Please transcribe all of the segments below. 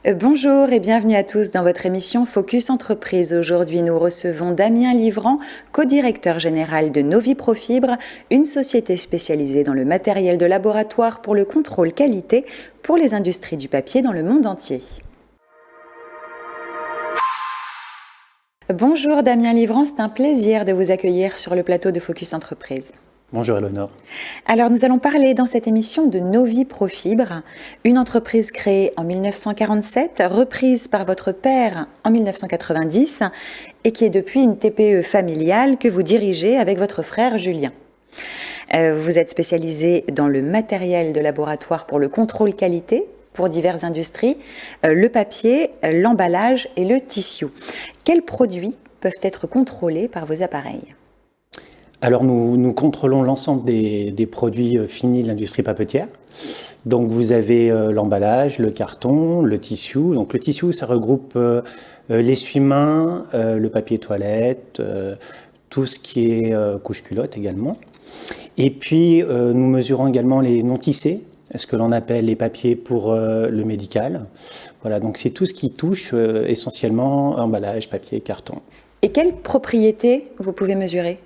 Bonjour et bienvenue à tous dans votre émission Focus Entreprise. Aujourd'hui, nous recevons Damien Livrand, co-directeur général de Noviprofibre, une société spécialisée dans le matériel de laboratoire pour le contrôle qualité pour les industries du papier dans le monde entier. Bonjour Damien Livrand, c'est un plaisir de vous accueillir sur le plateau de Focus Entreprise. Bonjour Eleonore. Alors nous allons parler dans cette émission de Noviprofibre, une entreprise créée en 1947, reprise par votre père en 1990 et qui est depuis une TPE familiale que vous dirigez avec votre frère Julien. Vous êtes spécialisé dans le matériel de laboratoire pour le contrôle qualité pour diverses industries, le papier, l'emballage et le tissu. Quels produits peuvent être contrôlés par vos appareils ? Alors nous contrôlons l'ensemble des produits finis de l'industrie papetière. Donc vous avez l'emballage, le carton, le tissu. Donc le tissu, ça regroupe l'essuie-main, le papier toilette, tout ce qui est couche-culotte également. Et puis nous mesurons également les non tissés, ce que l'on appelle les papiers pour le médical. Voilà, donc c'est tout ce qui touche essentiellement emballage, papier, carton. Et quelles propriétés vous pouvez mesurer ?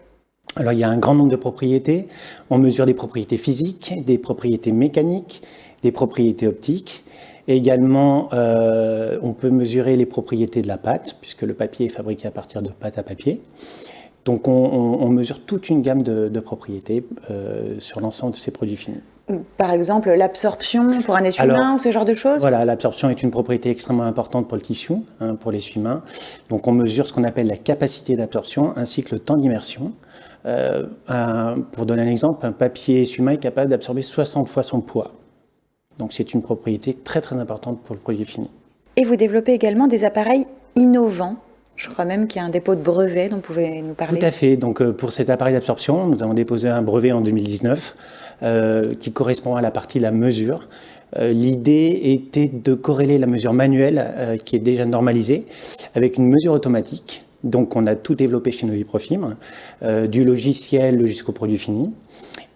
Alors il y a un grand nombre de propriétés. On mesure des propriétés physiques, des propriétés mécaniques, des propriétés optiques. Et également, on peut mesurer les propriétés de la pâte, puisque le papier est fabriqué à partir de pâte à papier. Donc on mesure toute une gamme de propriétés sur l'ensemble de ces produits finis. Par exemple, l'absorption pour un essuie-main ou ce genre de choses ? Voilà, l'absorption est une propriété extrêmement importante pour le tissu, pour l'essuie-main. Donc on mesure ce qu'on appelle la capacité d'absorption ainsi que le temps d'immersion. Pour donner un exemple, un papier essuie-main est capable d'absorber 60 fois son poids. Donc c'est une propriété très très importante pour le produit fini. Et vous développez également des appareils innovants. Je crois même qu'il y a un dépôt de brevet dont vous pouvez nous parler. Tout à fait. Donc pour cet appareil d'absorption, nous avons déposé un brevet en 2019 qui correspond à la partie la mesure. L'idée était de corréler la mesure manuelle qui est déjà normalisée avec une mesure automatique. Donc on a tout développé chez Noviprofibre, du logiciel jusqu'au produit fini.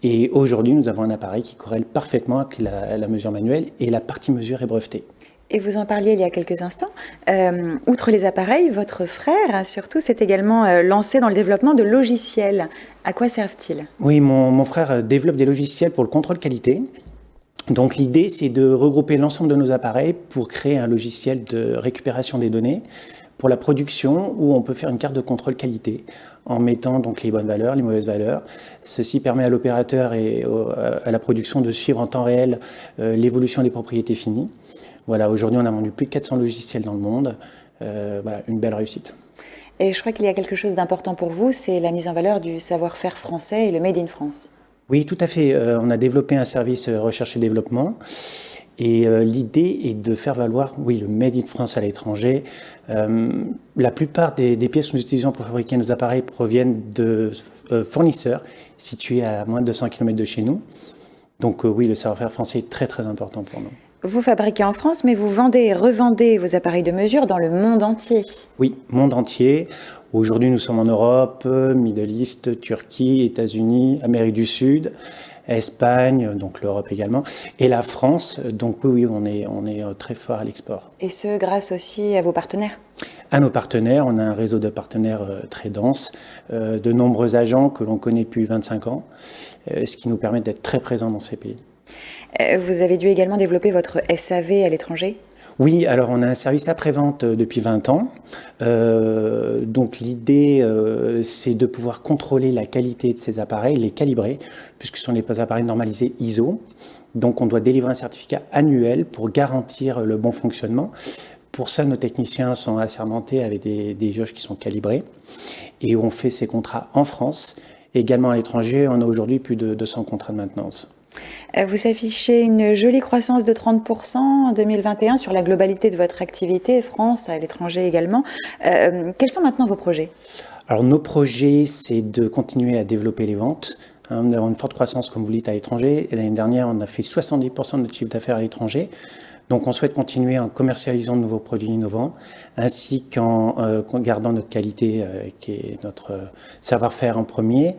Et aujourd'hui, nous avons un appareil qui corrèle parfaitement avec la mesure manuelle et la partie mesure est brevetée. Et vous en parliez il y a quelques instants. Outre les appareils, votre frère, surtout, s'est également lancé dans le développement de logiciels. À quoi servent-ils ? Oui, mon frère développe des logiciels pour le contrôle qualité. Donc l'idée, c'est de regrouper l'ensemble de nos appareils pour créer un logiciel de récupération des données pour la production où on peut faire une carte de contrôle qualité en mettant donc les bonnes valeurs, les mauvaises valeurs. Ceci permet à l'opérateur et à la production de suivre en temps réel l'évolution des propriétés finies. Voilà, aujourd'hui, on a vendu plus de 400 logiciels dans le monde. Voilà, une belle réussite. Et je crois qu'il y a quelque chose d'important pour vous, c'est la mise en valeur du savoir-faire français et le Made in France. Oui, tout à fait. On a développé un service recherche et développement. Et l'idée est de faire valoir, oui, le Made in France à l'étranger. La plupart des pièces que nous utilisons pour fabriquer nos appareils proviennent de fournisseurs situés à moins de 200 km de chez nous. Donc oui, le savoir-faire français est très très important pour nous. Vous fabriquez en France, mais vous vendez et revendez vos appareils de mesure dans le monde entier. Oui, monde entier. Aujourd'hui, nous sommes en Europe, Middle East, Turquie, États-Unis, Amérique du Sud, Espagne, donc l'Europe également, et la France. Donc oui, on est très fort à l'export. Et ce, grâce aussi à vos partenaires ? À nos partenaires, on a un réseau de partenaires très dense, de nombreux agents que l'on connaît depuis 25 ans, ce qui nous permet d'être très présents dans ces pays. Vous avez dû également développer votre SAV à l'étranger ? Oui, alors on a un service après-vente depuis 20 ans. Donc l'idée, c'est de pouvoir contrôler la qualité de ces appareils, les calibrer, puisque ce sont des appareils normalisés ISO. Donc on doit délivrer un certificat annuel pour garantir le bon fonctionnement. Pour ça, nos techniciens sont assermentés avec des jauges qui sont calibrées. Et on fait ces contrats en France. Également à l'étranger, on a aujourd'hui plus de 200 contrats de maintenance. Vous affichez une jolie croissance de 30% en 2021 sur la globalité de votre activité, France, à l'étranger également. Quels sont maintenant vos projets ? Alors nos projets, c'est de continuer à développer les ventes. Nous avons une forte croissance, comme vous le dites, à l'étranger. L'année dernière, on a fait 70% de notre chiffre d'affaires à l'étranger. Donc on souhaite continuer en commercialisant de nouveaux produits innovants, ainsi qu'en gardant notre qualité, qui est notre savoir-faire en premier.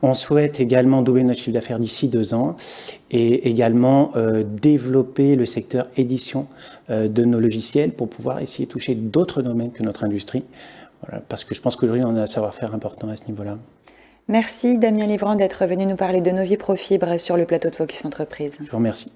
On souhaite également doubler notre chiffre d'affaires d'ici 2 ans et également développer le secteur édition de nos logiciels pour pouvoir essayer de toucher d'autres domaines que notre industrie. Voilà, parce que je pense qu'aujourd'hui, on a un savoir-faire important à ce niveau-là. Merci Damien Livrand d'être venu nous parler de Novi Profibre sur le plateau de Focus Entreprise. Je vous remercie.